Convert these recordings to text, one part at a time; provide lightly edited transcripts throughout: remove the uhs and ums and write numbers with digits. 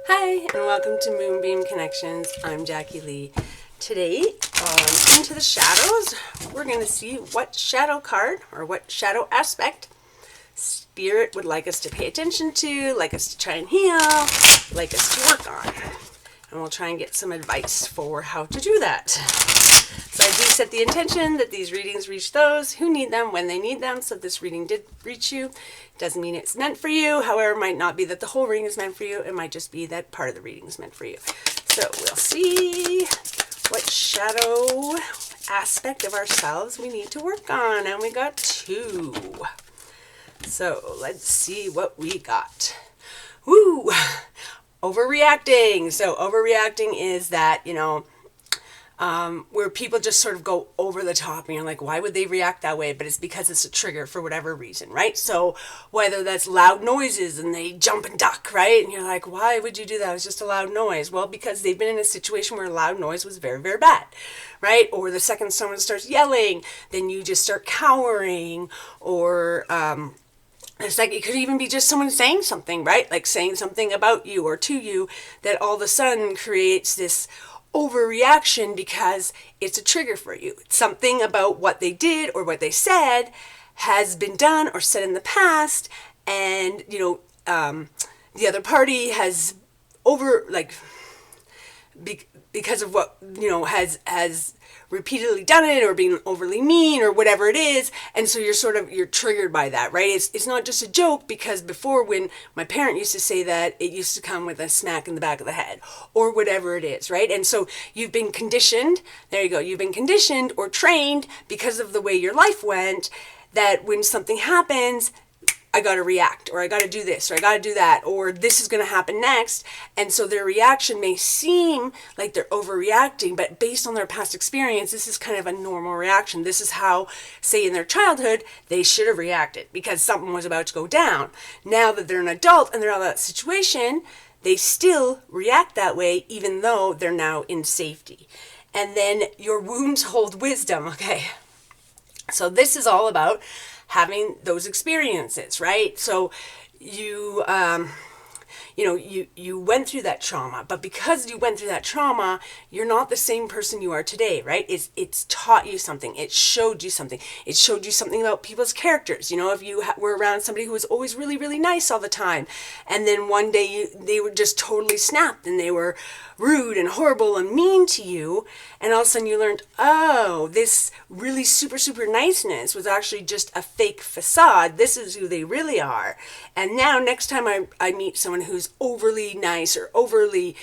Hi, and welcome to Moonbeam Connections. I'm Jacqui-Leigh. Today, Into the Shadows, we're going to see what shadow card or what shadow aspect Spirit would like us to pay attention to, like us to try and heal, like us to work on. And we'll try and get some advice for how to do that. So I do set the intention that these readings reach those who need them when they need them. So if this reading did reach you, doesn't mean it's meant for you. However, it might not be that the whole reading is meant for you. It might just be that part of the reading is meant for you. So we'll see what shadow aspect of ourselves we need to work on. And we got 2. So let's see what we got. Woo! Overreacting. So overreacting is that, where people just sort of go over the top and you're like, why would they react that way? But it's because it's a trigger for whatever reason, right? So whether that's loud noises and they jump and duck, right? And you're like, why would you do that? It was just a loud noise. Well, because they've been in a situation where loud noise was very, very bad, right? Or the second someone starts yelling, then you just start cowering, or it's like it could even be just someone saying something, right? Like saying something about you or to you that all of a sudden creates this overreaction because it's a trigger for you. Something about what they did or what they said has been done or said in the past, and the other party has because of what has repeatedly done it or being overly mean or whatever it is, and so you're triggered by that, right? It's not just a joke, because before, when my parent used to say that, it used to come with a smack in the back of the head or whatever it is, right? And so you've been conditioned, there you go, you've been conditioned or trained because of the way your life went, that when something happens, I got to react, or I got to do this, or I got to do that, or this is going to happen next. And so their reaction may seem like they're overreacting, but based on their past experience, this is kind of a normal reaction. This is how, say, in their childhood, they should have reacted because something was about to go down. Now that they're an adult and they're out of that situation, they still react that way, even though they're now in safety. And then your wounds hold wisdom. Okay. So this is all about having those experiences, right? So you went through that trauma, but because you went through that trauma, you're not the same person you are today, right? It's taught you something. It showed you something. It showed you something about people's characters. If you were around somebody who was always really, really nice all the time, and then one day they were just totally snapped and they were rude and horrible and mean to you, and all of a sudden you learned, oh, this really super, super niceness was actually just a fake facade. This is who they really are. And now next time I meet someone who's overly nice or overly,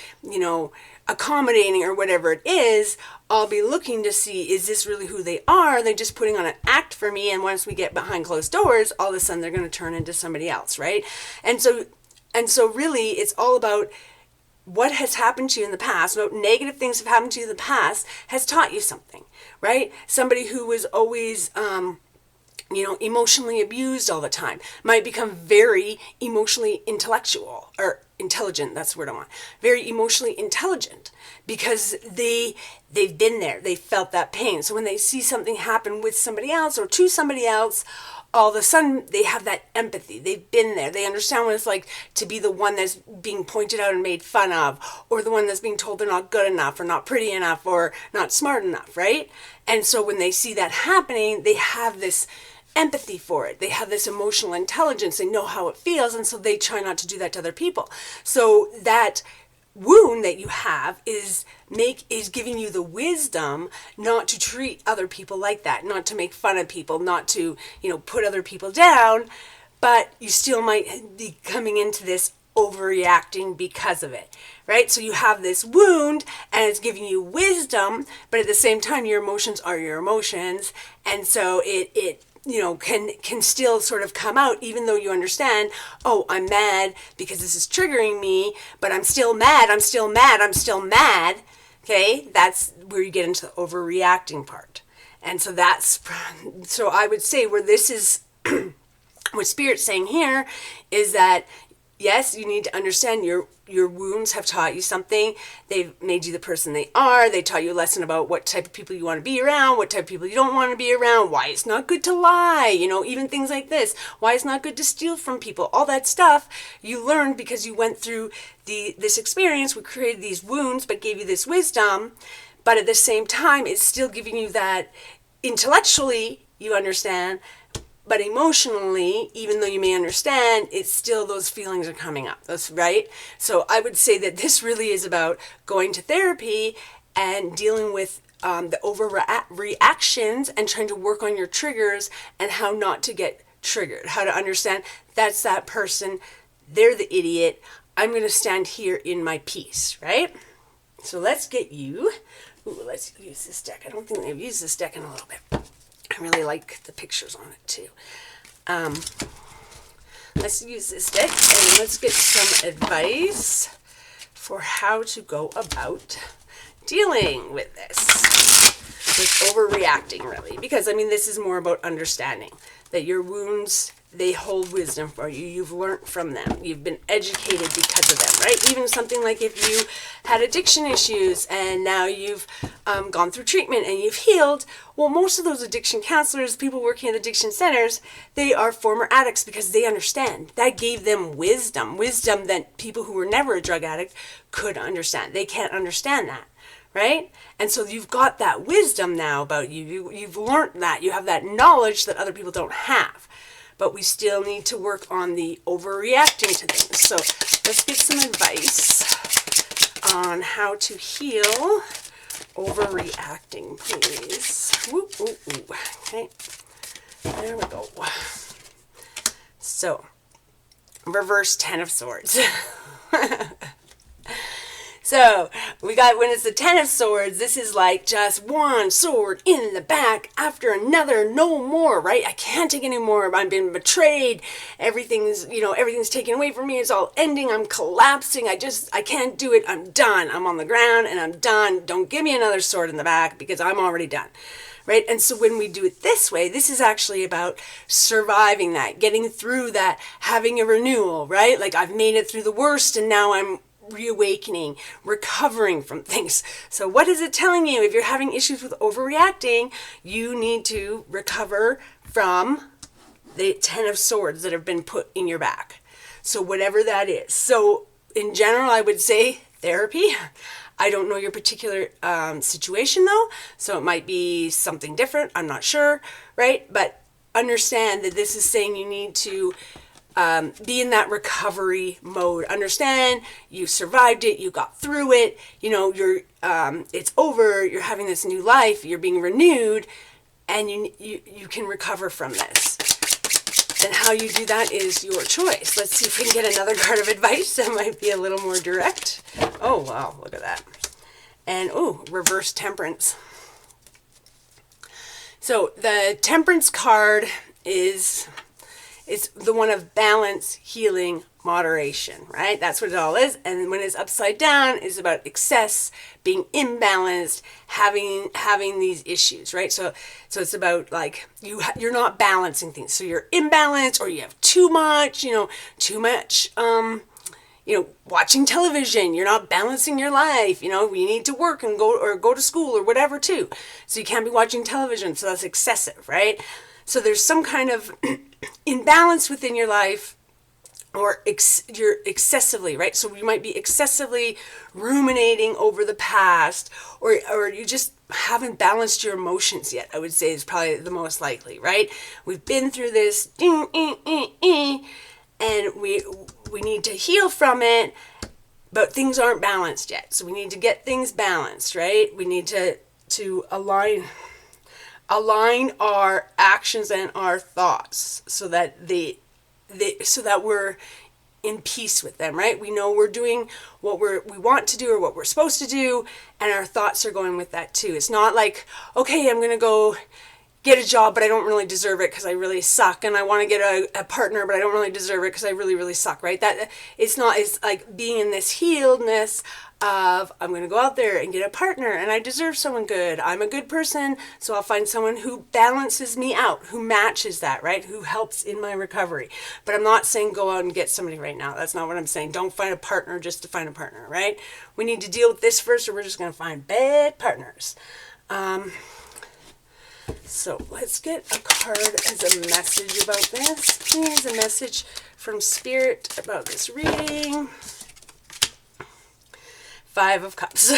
accommodating or whatever it is, I'll be looking to see, is this really who they are? Are they just putting on an act for me? And once we get behind closed doors, all of a sudden they're going to turn into somebody else, right? And so really it's all about what has happened to you in the past, what negative things have happened to you in the past has taught you something, right? Somebody who was always, emotionally abused all the time might become very emotionally intellectual, or intelligent, that's the word I want, very emotionally intelligent, because they've been there, they felt that pain. So when they see something happen with somebody else or to somebody else, all of a sudden they have that empathy. They've been there. They understand what it's like to be the one that's being pointed out and made fun of, or the one that's being told they're not good enough or not pretty enough or not smart enough, right? And so when they see that happening, they have this empathy for it. They have this emotional intelligence. They know how it feels, and so they try not to do that to other people. So that wound that you have is giving you the wisdom not to treat other people like that, not to make fun of people, not to, put other people down, but you still might be coming into this overreacting because of it, right? So you have this wound and it's giving you wisdom, but at the same time, your emotions are your emotions. And so it can still sort of come out, even though you understand, oh, I'm mad because this is triggering me, but I'm still mad, I'm still mad, I'm still mad. Okay, that's where you get into the overreacting part. And so so I would say where this is, what Spirit's saying here is that yes, you need to understand your wounds have taught you something. They've made you the person they are. They taught you a lesson about what type of people you want to be around, what type of people you don't want to be around, why it's not good to lie, even things like this, why it's not good to steal from people. All that stuff you learned because you went through this experience, we created these wounds, but gave you this wisdom. But at the same time, it's still giving you that intellectually you understand, but emotionally, even though you may understand, it's still those feelings are coming up. That's right. So I would say that this really is about going to therapy and dealing with the overreactions and trying to work on your triggers and how not to get triggered, how to understand that's that person, they're the idiot. I'm going to stand here in my peace, right? So let's get you. Let's use this deck. I don't think they've used this deck in a little bit. I really like the pictures on it too. Let's use this deck and let's get some advice for how to go about dealing with this, with overreacting really. Because this is more about understanding that your wounds, they hold wisdom for you. You've learned from them. You've been educated because of them, right? Even something like if you had addiction issues and now you've gone through treatment and you've healed, well, most of those addiction counselors, people working at addiction centers, they are former addicts because they understand. That gave them wisdom that people who were never a drug addict could understand. They can't understand that. Right? And so you've got that wisdom now about you. You've learned that. You have that knowledge that other people don't have. But we still need to work on the overreacting to things. So let's get some advice on how to heal overreacting, please. Ooh, ooh, ooh. Okay. There we go. So, reverse 10 of Swords. So, we got, when it's the 10 of Swords, this is like just one sword in the back after another, no more, right? I can't take any more. I'm being betrayed. Everything's taken away from me. It's all ending. I'm collapsing. I can't do it. I'm done. I'm on the ground and I'm done. Don't give me another sword in the back because I'm already done. Right? And so when we do it this way, this is actually about surviving that, getting through that, having a renewal, right? Like I've made it through the worst and now I'm reawakening, recovering from things. So what is it telling you? If you're having issues with overreacting, you need to recover from the 10 of Swords that have been put in your back. So whatever that is. So in general, I would say therapy. I don't know your particular situation though, so it might be something different. I'm not sure, right? But understand that this is saying you need to be in that recovery mode. Understand you survived it, you got through it, you're it's over, you're having this new life, you're being renewed, and you can recover from this. And how you do that is your choice. Let's see if we can get another card of advice that might be a little more direct. Oh wow, look at that. And reverse Temperance. So the Temperance card it's the one of balance, healing, moderation, right? That's what it all is. And when it's upside down, it's about excess, being imbalanced, having these issues, right? So it's about like you're not balancing things. So you're imbalanced, or you have too much, watching television. You're not balancing your life. You need to work and go to school or whatever too. So you can't be watching television. So that's excessive, right? So there's some kind of imbalance within your life, or you're excessively, right? So you might be excessively ruminating over the past, or you just haven't balanced your emotions yet, I would say is probably the most likely, right? We've been through this, and we need to heal from it, but things aren't balanced yet. So we need to get things balanced, right? We need to align our actions and our thoughts so that so that we're in peace with them, right? We know we're doing what we want to do or what we're supposed to do, and our thoughts are going with that too. It's not like, okay, I'm going to go, get a job, but I don't really deserve it because I really suck. And I want to get a partner, but I don't really deserve it because I really, really suck, right? That it's like being in this healedness of, I'm going to go out there and get a partner and I deserve someone good. I'm a good person, so I'll find someone who balances me out, who matches that, right? Who helps in my recovery. But I'm not saying go out and get somebody right now. That's not what I'm saying. Don't find a partner just to find a partner, right? We need to deal with this first, or we're just going to find bad partners. So let's get a card as a message about this. Please, a message from Spirit about this reading. 5 of Cups.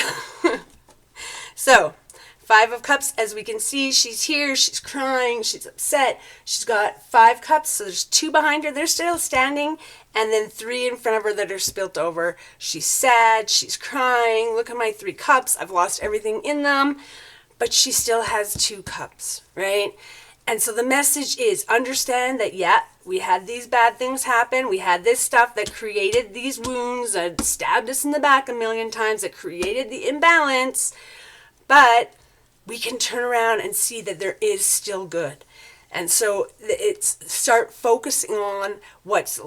So, 5 of Cups, as we can see, she's here, she's crying, she's upset. She's got 5 cups, so there's 2 behind her, they're still standing, and then 3 in front of her that are spilt over. She's sad, she's crying. Look at my 3 cups, I've lost everything in them. But she still has 2 cups, right? And so the message is, understand that, yeah, we had these bad things happen. We had this stuff that created these wounds, that stabbed us in the back a million times, that created the imbalance. But we can turn around and see that there is still good. And so it's start focusing on what's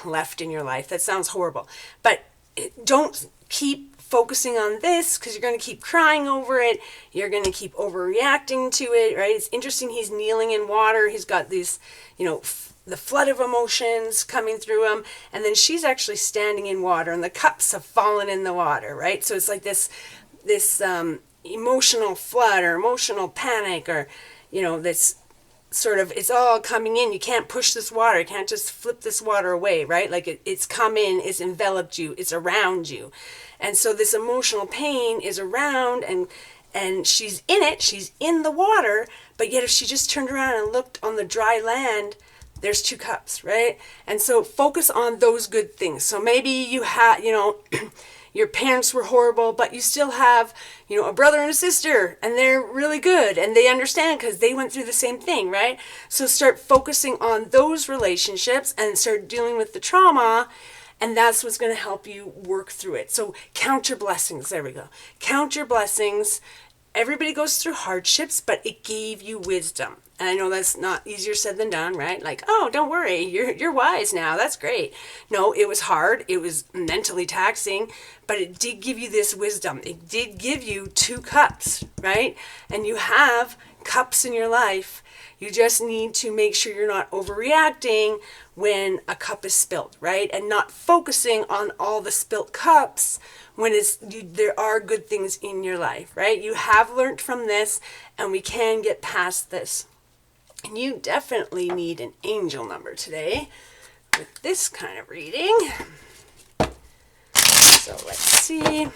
left in your life. That sounds horrible. But don't keep focusing on this, because you're going to keep crying over it. You're going to keep overreacting to it, right? It's interesting. He's kneeling in water. He's got these, the flood of emotions coming through him. And then she's actually standing in water, and the cups have fallen in the water, right? So it's like this emotional flood or emotional panic, or, this sort of, it's all coming in. You can't push this water. You can't just flip this water away, right? Like it's come in, it's enveloped you, it's around you. And so this emotional pain is around, and she's in it, she's in the water, but yet if she just turned around and looked on the dry land, there's 2 cups, right? And so focus on those good things. So maybe you have, your parents were horrible, but you still have, a brother and a sister, and they're really good, and they understand because they went through the same thing, right? So start focusing on those relationships and start dealing with the trauma, and that's what's going to help you work through it. So count your blessings. There we go. Count your blessings. Everybody goes through hardships, but it gave you wisdom. And I know that's not easier said than done, right? Like, oh, don't worry, you're wise now. That's great. No, it was hard. It was mentally taxing, but it did give you this wisdom. It did give you 2 cups, right? And you have cups in your life. You just need to make sure you're not overreacting when a cup is spilt, right? And not focusing on all the spilt cups when there are good things in your life, right? You have learned from this, and we can get past this. And you definitely need an angel number today with this kind of reading. So let's see.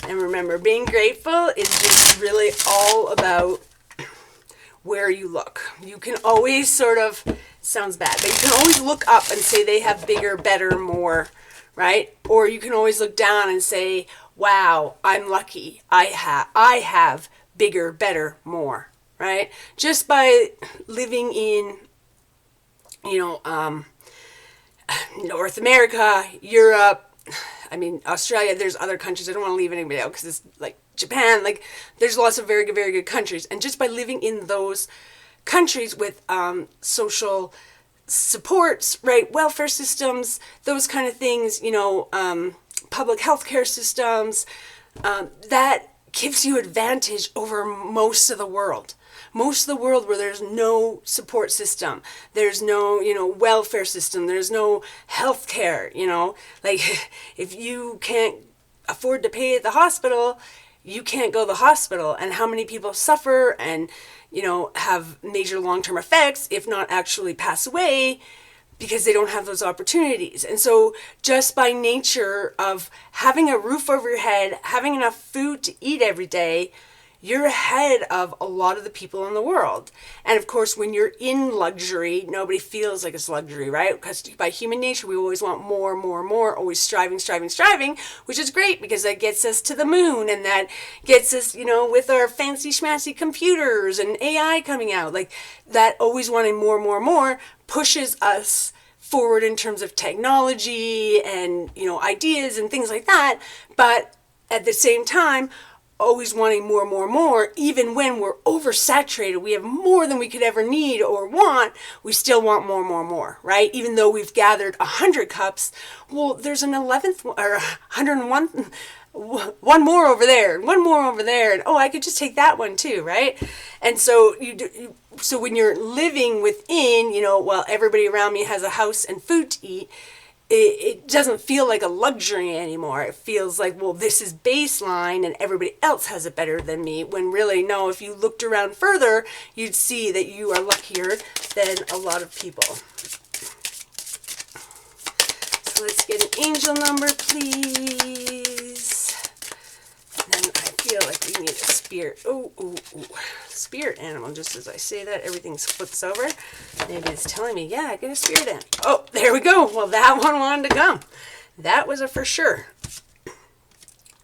And remember, being grateful is just really all about where you look. You can always sort of, sounds bad, but you can always look up and say they have bigger, better, more, right? Or you can always look down and say, wow, I'm lucky. I have bigger, better, more, right? Just by living in, North America, Europe, Australia, there's other countries. I don't want to leave anybody out because it's like Japan, like there's lots of very good, very good countries. And just by living in those countries with social supports, right, welfare systems, those kind of things, public healthcare systems, that gives you advantage over most of the world. Most of the world where there's no support system, there's no, welfare system, there's no healthcare, like if you can't afford to pay at the hospital, you can't go to the hospital. And how many people suffer and, have major long-term effects, if not actually pass away, because they don't have those opportunities. And so just by nature of having a roof over your head, having enough food to eat every day, you're ahead of a lot of the people in the world. And of course, when you're in luxury, nobody feels like it's luxury, right? Because by human nature, we always want more, more, more, always striving, which is great because that gets us to the moon, and that gets us, with our fancy schmancy computers and AI coming out, like that always wanting more, more, more pushes us forward in terms of technology and, ideas and things like that. But at the same time, always wanting more, more, more, even when we're oversaturated, we have more than we could ever need or want, we still want more, more, more, right? Even though we've gathered 100 cups, well, there's an 11th or 101, one more over there, one more over there, and oh, I could just take that one too, right? And so so when you're living within, well, everybody around me has a house and food to eat, it doesn't feel like a luxury anymore. It feels like, well, this is baseline and everybody else has it better than me, when really, no, if you looked around further, you'd see that you are luckier than a lot of people. So let's get an angel number, please. And then I feel like we need a spirit. Spirit animal. Just as I say that, everything flips over. Maybe it's telling me, yeah, get a spirit animal. Oh, there we go. Well, that one wanted to come. That was a for sure.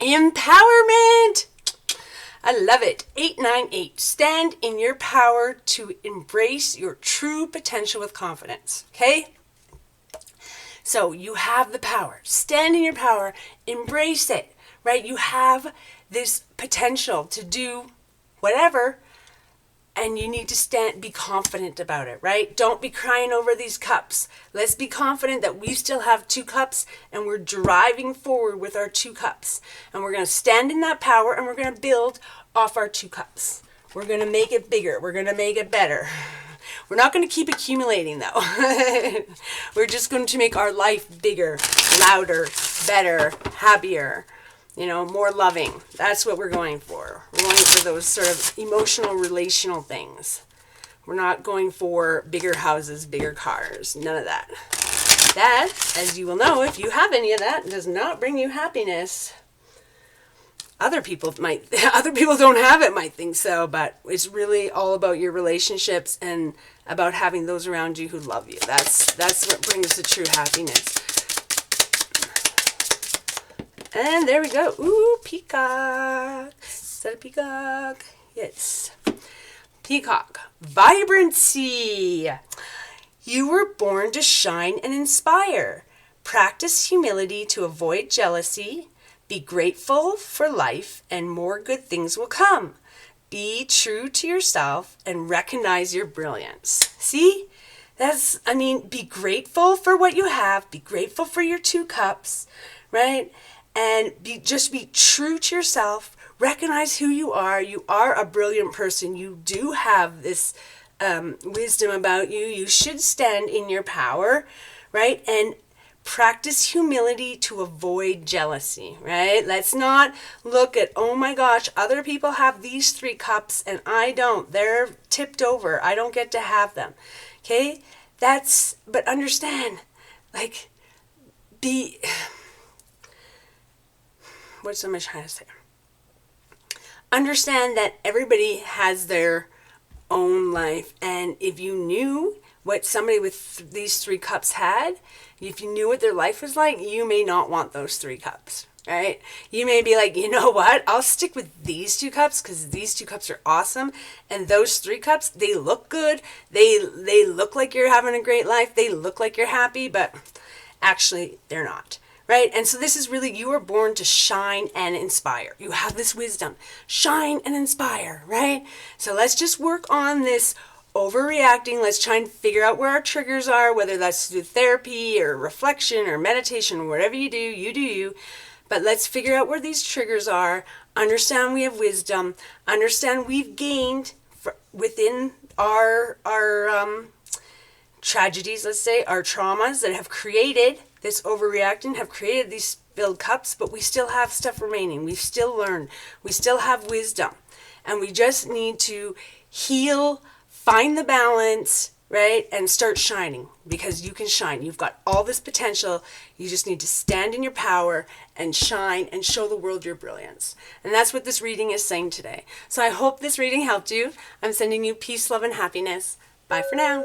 Empowerment. I love it. 898. Stand in your power to embrace your true potential with confidence. Okay? So you have the power. Stand in your power. Embrace it. Right? You have this potential to do whatever, and you need to be confident about it, right? Don't be crying over these cups. Let's be confident that we still have 2 cups and we're driving forward with our 2 cups. And we're going to stand in that power and we're going to build off our 2 cups. We're going to make it bigger. We're going to make it better. We're not going to keep accumulating though. We're just going to make our life bigger, louder, better, happier. More loving. That's what we're going for. We're going for those sort of emotional, relational things. We're not going for bigger houses, bigger cars. None of that. That, as you will know, if you have any of that, does not bring you happiness. Other people don't have it, might think so, but it's really all about your relationships and about having those around you who love you. That's what brings the true happiness. And there we go. Ooh, peacock. Is that a peacock? Yes. Peacock. Vibrancy. You were born to shine and inspire. Practice humility to avoid jealousy. Be grateful for life and more good things will come. Be true to yourself and recognize your brilliance. See? Be grateful for what you have. Be grateful for your 2 cups, right? And just be true to yourself. Recognize who you are. You are a brilliant person. You do have this wisdom about you. You should stand in your power, right? And practice humility to avoid jealousy, right? Let's not look at, oh my gosh, other people have these 3 cups and I don't. They're tipped over. I don't get to have them. Okay? But understand, what's am I trying to say? Understand that everybody has their own life. And if you knew what somebody with these 3 cups had, if you knew what their life was like, you may not want those 3 cups, right? You may be like, you know what? I'll stick with these 2 cups because these 2 cups are awesome. And those 3 cups, they look good. They look like you're having a great life. They look like you're happy, but actually they're not. Right? And so this is really, you are born to shine and inspire. You have this wisdom. Shine and inspire, right? So let's just work on this overreacting. Let's try and figure out where our triggers are, whether that's through therapy or reflection or meditation or whatever you do you. But let's figure out where these triggers are. Understand we have wisdom. Understand we've gained within our tragedies, let's say, our traumas that have created this overreacting, have created these spilled cups, but we still have stuff remaining. We've still learned. We still have wisdom. And we just need to heal, find the balance, right? And start shining, because you can shine. You've got all this potential. You just need to stand in your power and shine and show the world your brilliance. And that's what this reading is saying today. So I hope this reading helped you. I'm sending you peace, love, and happiness. Bye for now.